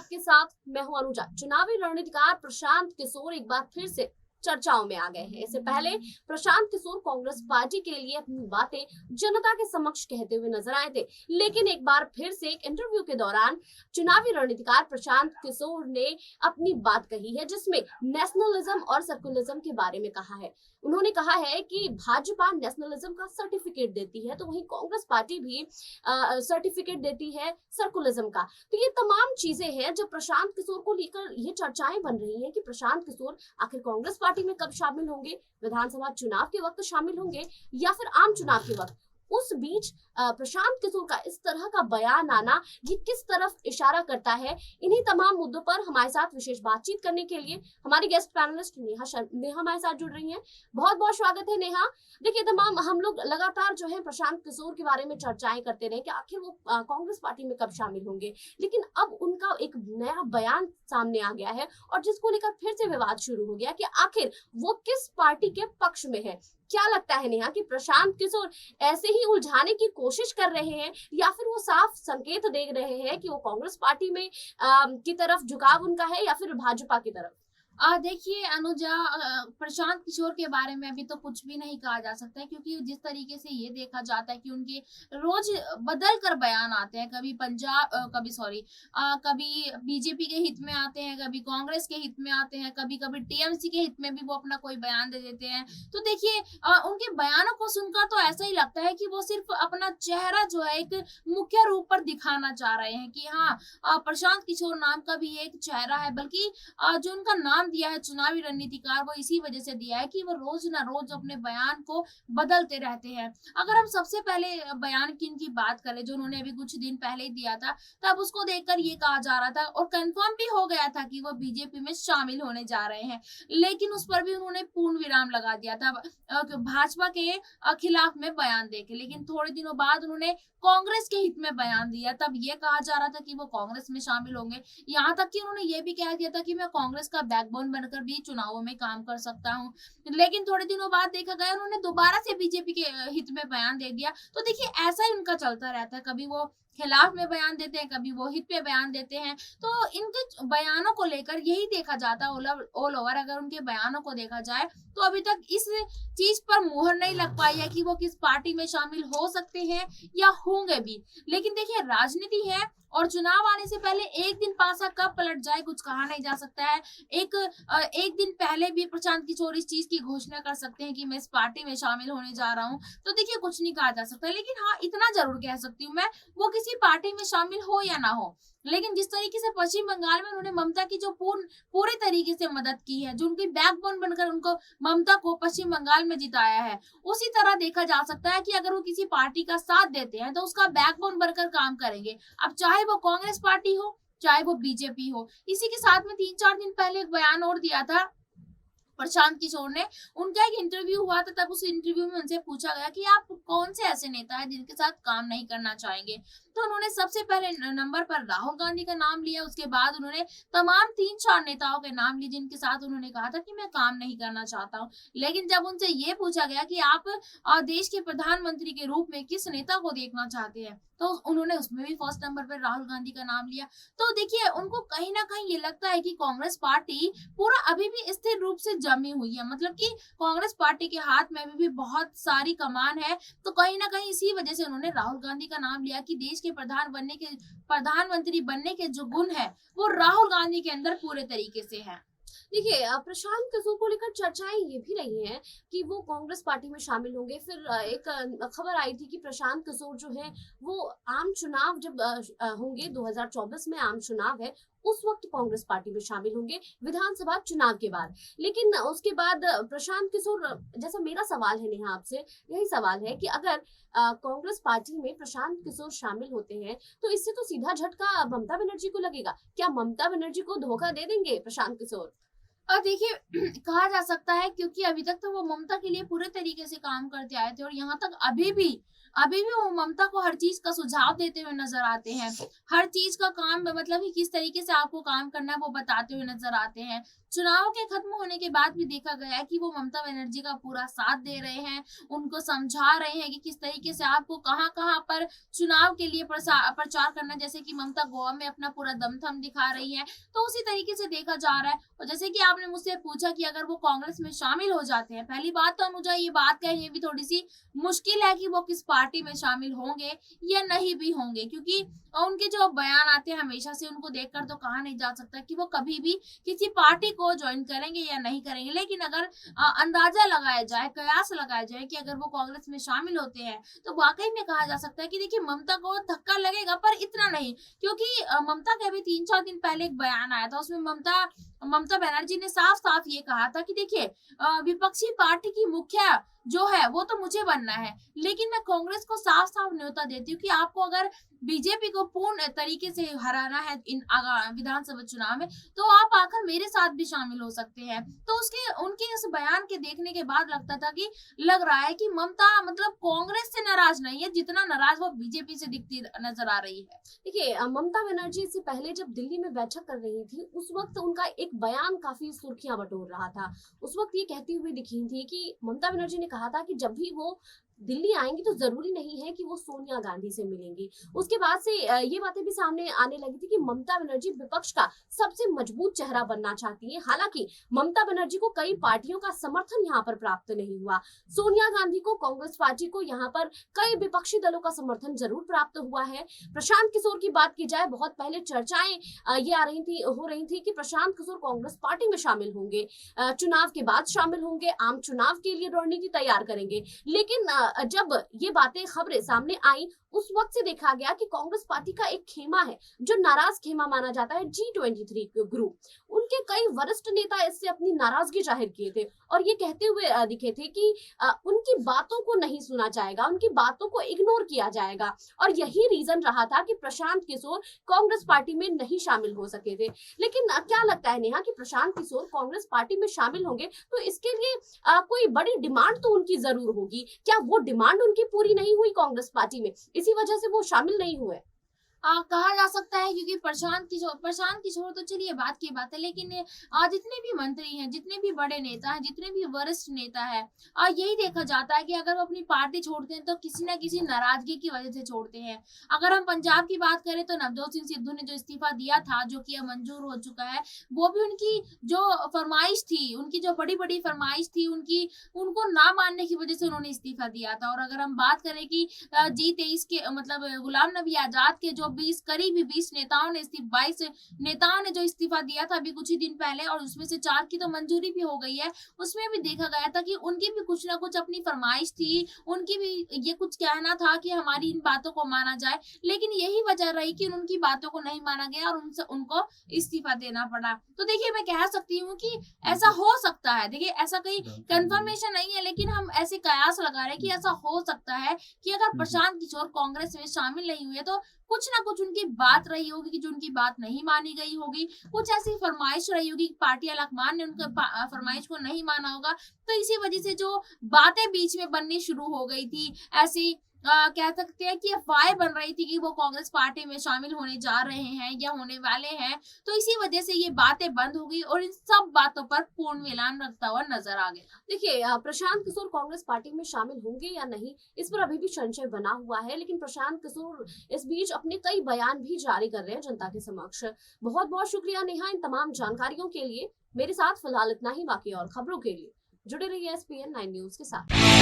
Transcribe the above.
आपके साथ मैं हूं अनुजा। चुनावी रणनीतिकार प्रशांत किशोर एक बार फिर से चर्चाओं में आ गए हैं। इससे पहले प्रशांत किशोर कांग्रेस पार्टी के लिए अपनी बातें जनता के समक्ष कहते हुए नजर आए थे, लेकिन एक बार फिर से एक इंटरव्यू के दौरान चुनावी रणनीतिकार प्रशांत किशोर ने अपनी बात कही है, जिसमें नेशनलिज्म और सर्कुलरिज्म के बारे में कहा है। उन्होंने कहा है कि भाजपा नेशनलिज्म का सर्टिफिकेट देती है, तो वहीं कांग्रेस पार्टी भी सर्टिफिकेट देती है सर्कुलरिज्म का। तो ये तमाम चीजें हैं जो प्रशांत किशोर को लेकर ये चर्चाएं बन रही हैं कि प्रशांत किशोर आखिर कांग्रेस पार्टी में कब शामिल होंगे, विधानसभा चुनाव के वक्त शामिल होंगे या फिर आम चुनाव के वक्त। उस बीच प्रशांत किशोर का इस तरह का बयान आना ये किस तरफ इशारा करता है, इन्हीं तमाम मुद्दों पर हमारे साथ विशेष बातचीत करने के लिए हमारी गेस्ट पैनलिस्ट नेहा हमारे साथ जुड़ रही हैं। बहुत बहुत स्वागत है नेहा। देखिए, तमाम हम लोग लगातार जो है प्रशांत किशोर के बारे में चर्चाएं करते रहे कि आखिर वो कांग्रेस पार्टी में कब शामिल होंगे, लेकिन अब उनका एक नया बयान सामने आ गया है और जिसको लेकर फिर से विवाद शुरू हो गया कि आखिर वो किस पार्टी के पक्ष में है। क्या लगता है नेहा कि प्रशांत किशोर ऐसे ही उलझाने की कोशिश कर रहे हैं या फिर वो साफ संकेत दे रहे हैं कि वो कांग्रेस पार्टी में की तरफ झुकाव उनका है या फिर भाजपा की तरफ? देखिए अनुजा, प्रशांत किशोर के बारे में अभी तो कुछ भी नहीं कहा जा सकता है, क्योंकि जिस तरीके से ये देखा जाता है कि उनके रोज बदल कर बयान आते हैं, कभी बीजेपी के हित में आते हैं, कभी कांग्रेस के हित में आते हैं, कभी कभी टीएमसी के हित में भी वो अपना कोई बयान दे देते हैं। तो देखिए, उनके बयानों को सुनकर तो ऐसा ही लगता है कि वो सिर्फ अपना चेहरा जो है एक मुख्य रूप पर दिखाना चाह रहे हैं कि हाँ, प्रशांत किशोर नाम का भी एक चेहरा है, बल्कि जो उनका नाम दिया है चुनावी रणनीतिकार, वो इसी वजह से दिया है कि वो रोज ना रोज अपने बयान को बदलते रहते हैं। अगर हम सबसे पहले बयान की इनकी बात करें जो उन्होंने अभी कुछ दिन पहले ही दिया था, तब उसको देखकर ये कहा जा रहा था और कंफर्म भी हो गया था कि वो बीजेपी में शामिल होने जा रहे हैं, लेकिन उस पर भी उन्होंने पूर्ण विराम लगा दिया था भाजपा के खिलाफ में बयान देके। लेकिन थोड़े दिनों बाद उन्होंने कांग्रेस के हित में बयान दिया, तब ये कहा जा रहा था कि वो कांग्रेस में शामिल होंगे। यहाँ तक कि उन्होंने ये भी कह दिया था कि मैं कांग्रेस का बैकबोन बनकर भी चुनावों में काम कर सकता हूँ। लेकिन थोड़े दिनों बाद देखा गया उन्होंने दोबारा से बीजेपी के हित में बयान दे दिया। तो देखिए, ऐसा ही उनका चलता रहता है, कभी वो खिलाफ में बयान देते हैं, कभी वो हित में बयान देते हैं। तो इनके बयानों को लेकर यही देखा जाता है ऑल ओवर। अगर उनके बयानों को देखा जाए तो अभी तक इस चीज पर मुहर नहीं लग पाई है कि वो किस पार्टी में शामिल हो सकते हैं या होंगे भी। लेकिन देखिए, राजनीति है और चुनाव आने से पहले एक दिन पासा कब पलट जाए कुछ कहा नहीं जा सकता है। एक दिन पहले भी प्रशांत किशोर इस चीज की घोषणा कर सकते हैं कि मैं इस पार्टी में शामिल होने जा रहा हूँ। तो देखिए, कुछ नहीं कहा जा सकता, लेकिन हाँ, इतना जरूर कह सकती हूँ मैं, वो किसी पार्टी में शामिल हो या ना हो, लेकिन जिस तरीके से पश्चिम बंगाल में उन्होंने ममता की जो पूरे तरीके से मदद की है, जो उनकी बैकबोन बनकर उनको ममता को पश्चिम बंगाल में जिताया है, उसी तरह देखा जा सकता है कि अगर वो किसी पार्टी का साथ देते हैं तो उसका बैकबोन बनकर काम करेंगे। अब चाहे वो कांग्रेस पार्टी हो, चाहे वो बीजेपी हो। इसी के साथ में 3-4 दिन पहले एक बयान और दिया था प्रशांत किशोर ने। उनका एक इंटरव्यू हुआ था, तब उस इंटरव्यू में उनसे पूछा गया कि आप कौन से ऐसे नेता हैं जिनके साथ काम नहीं करना चाहेंगे। तो उन्होंने सबसे पहले नंबर पर राहुल गांधी का नाम लिया, उसके बाद उन्होंने तमाम 3-4 नेताओं के नाम लिए जिनके साथ उन्होंने कहा था कि मैं काम नहीं करना चाहता हूँ। लेकिन जब उनसे ये पूछा गया कि आप देश के प्रधानमंत्री के रूप में किस नेता को देखना चाहते हैं, तो उन्होंने उसमें भी फर्स्ट नंबर पर राहुल गांधी का नाम लिया। तो देखिए, उनको कहीं ना कहीं ये लगता है कि कांग्रेस पार्टी पूरा अभी भी स्थिर रूप से जमी हुई है, मतलब कि कांग्रेस पार्टी के हाथ में अभी भी बहुत सारी कमान है। तो कहीं ना कहीं इसी वजह से उन्होंने राहुल गांधी का नाम लिया कि देश के प्रधानमंत्री बनने के जो गुण है वो राहुल गांधी के अंदर पूरे तरीके से है। देखिए, प्रशांत किशोर को लेकर चर्चाएं ये भी रही हैं कि वो कांग्रेस पार्टी में शामिल होंगे। फिर एक खबर आई थी कि प्रशांत किशोर जो है वो आम चुनाव जब होंगे, 2024 में आम चुनाव है, उस वक्त कांग्रेस पार्टी में शामिल होंगे विधानसभा चुनाव के बाद। लेकिन उसके बाद प्रशांत किशोर, जैसा मेरा सवाल है नेहा आपसे, यही सवाल है कि अगर कांग्रेस पार्टी में प्रशांत किशोर शामिल होते हैं तो इससे तो सीधा झटका ममता बनर्जी को लगेगा। क्या ममता बनर्जी को धोखा दे देंगे प्रशांत किशोर? और देखिए, कहा जा सकता है, क्योंकि अभी तक तो वो ममता के लिए पूरे तरीके से काम करते आए थे और यहाँ तक अभी भी अभी भी वो ममता को हर चीज का सुझाव देते हुए नजर आते हैं, हर चीज का काम मतलब कि किस तरीके से आपको काम करना है वो बताते हुए नजर आते हैं। चुनाव के खत्म होने के बाद भी देखा गया है कि वो ममता बनर्जी का पूरा साथ दे रहे हैं, उनको समझा रहे हैं कि किस तरीके से आपको कहाँ-कहाँ पर चुनाव के लिए प्रचार करना है, जैसे कि ममता गोवा में अपना पूरा दमखम दिखा रही है, तो उसी तरीके से देखा जा रहा है। और जैसे कि आपने मुझसे पूछा कि अगर वो कांग्रेस में शामिल हो जाते हैं, पहली बात तो मुझे ये बात कहनी भी थोड़ी-सी मुश्किल है कि वो किस पार्टी में शामिल होंगे या नहीं भी होंगे, क्योंकि उनके जो बयान आते हैं हमेशा से, उनको देखकर तो कहा नहीं जा सकता कि वो कभी भी किसी पार्टी को ज्वाइन करेंगे या नहीं करेंगे। लेकिन अगर अंदाजा लगाया जाए, कयास लगाया जाए कि अगर वो कांग्रेस में शामिल होते हैं, तो वाकई में कहा जा सकता है कि देखिए ममता को धक्का लगेगा, पर इतना नहीं, क्योंकि ममता के अभी 3-4 दिन पहले एक बयान आया था, उसमें ममता बनर्जी ने साफ-साफ ये कहा था कि देखिए विपक्षी पार्टी की मुखिया जो है वो तो मुझे बनना है, लेकिन मैं कांग्रेस को साफ-साफ न्योता देती हूँ कि आपको अगर बीजेपी को पूर्ण तरीके से हराना है इन विधानसभा चुनाव में, तो आप आकर मेरे साथ भी शामिल हो सकते हैं। तो उनके इस बयान के देखने के बाद लग रहा है कि ममता मतलब कांग्रेस से नाराज नहीं है, जितना नाराज वो बीजेपी से दिखती नजर आ रही है। देखिए ममता बनर्जी से पहले जब दिल्ली में बैठक कर रही थी, उस वक्त उनका एक बयान काफी सुर्खियां बटोर रहा था। उस वक्त ये कहती हुई दिखी थी कि ममता बनर्जी ने कहा था कि जब भी वो दिल्ली आएंगी तो जरूरी नहीं है कि वो सोनिया गांधी से मिलेंगी। उसके बाद से ये बातें भी सामने आने लगी थी कि ममता बनर्जी विपक्ष का सबसे मजबूत चेहरा बनना चाहती है। हालांकि ममता बनर्जी को कई पार्टियों का समर्थन यहाँ पर प्राप्त नहीं हुआ। सोनिया गांधी को, कांग्रेस पार्टी को यहाँ पर कई विपक्षी दलों का समर्थन जरूर प्राप्त हुआ है। प्रशांत किशोर की बात की जाए, बहुत पहले चर्चाएं ये हो रही थी कि प्रशांत किशोर कांग्रेस पार्टी में शामिल होंगे, चुनाव के बाद शामिल होंगे, आम चुनाव के लिए रणनीति तैयार करेंगे। लेकिन जब ये बातें, खबरें सामने आई, उस वक्त से देखा गया कि कांग्रेस पार्टी का एक खेमा है जो नाराज खेमा माना जाता है, G23 ग्रुप। उनके कई वरिष्ठ नेता इससे अपनी नाराजगी जाहिर किए थे और ये कहते हुए दिखे थे कि उनकी बातों को नहीं सुना जाएगा, उनकी बातों को इग्नोर किया जाएगा। और यही रीजन रहा था कि प्रशांत किशोर कांग्रेस पार्टी में नहीं शामिल हो सके थे। लेकिन क्या लगता है नेहा कि प्रशांत किशोर कांग्रेस पार्टी में शामिल होंगे तो इसके लिए कोई बड़ी डिमांड तो उनकी जरूर होगी। क्या वो डिमांड उनकी पूरी नहीं हुई कांग्रेस पार्टी में, इसी वजह से वो शामिल नहीं हुए? कहा जा सकता है, क्योंकि प्रशांत किशोर तो चलिए बात की बात है, लेकिन जितने भी मंत्री हैं, जितने भी बड़े नेता हैं, जितने भी वरिष्ठ नेता है, यही देखा जाता है कि अगर वो अपनी पार्टी छोड़ते हैं तो किसी ना किसी नाराजगी की वजह से छोड़ते हैं। अगर हम पंजाब की बात करें तो नवजोत सिंह सिद्धू ने जो इस्तीफा दिया था, जो कि अब मंजूर हो चुका है, वो भी उनकी जो फरमाइश थी, उनकी जो बड़ी बड़ी फरमाइश थी, उनको ना मानने की वजह से उन्होंने इस्तीफा दिया था। और अगर हम बात करें कि G23 के मतलब गुलाम नबी आजाद के जो करीब 20 नेताओं ने 22 नेताओं ने जो इस्तीफा दिया था अभी कुछ ही दिन पहले, और उसमें से 4 की तो मंजूरी भी हो गई है, उसमें भी देखा गया था कि उनकी भी कुछ ना कुछ अपनी फरमाइश थी, उनकी भी ये कुछ कहना था कि हमारी इन बातों को माना जाए। लेकिन यही वजह रही कि उनकी बातों को नहीं माना गया और उनको इस्तीफा देना पड़ा। तो देखिए मैं कह सकती हूँ कि ऐसा हो सकता है, देखिए ऐसा कोई कंफर्मेशन नहीं है, लेकिन हम ऐसे कयास लगा रहे हैं कि ऐसा हो सकता है कि अगर प्रशांत किशोर कांग्रेस में शामिल नहीं हुए तो कुछ ना कुछ उनकी बात रही होगी कि जो उनकी बात नहीं मानी गई होगी, कुछ ऐसी फरमाइश रही होगी, पार्टी आलाकमान ने उनके फरमाइश को नहीं माना होगा, तो इसी वजह से जो बातें बीच में बननी शुरू हो गई थी, ऐसी कह सकते हैं कि अफवाहें बन रही थी कि वो कांग्रेस पार्टी में शामिल होने जा रहे हैं या होने वाले हैं, तो इसी वजह से ये बातें बंद हो गई और इन सब बातों पर पूर्ण विराम रखता हुआ नजर आ गया। देखिए प्रशांत किशोर कांग्रेस पार्टी में शामिल होंगे या नहीं, इस पर अभी भी संशय बना हुआ है। लेकिन प्रशांत किशोर इस बीच अपने कई बयान भी जारी कर रहे हैं जनता के समक्ष। बहुत बहुत शुक्रिया नेहा इन तमाम जानकारियों के लिए। मेरे साथ फिलहाल इतना ही, बाकी और खबरों के लिए जुड़े रहिए SPN 9 न्यूज के साथ।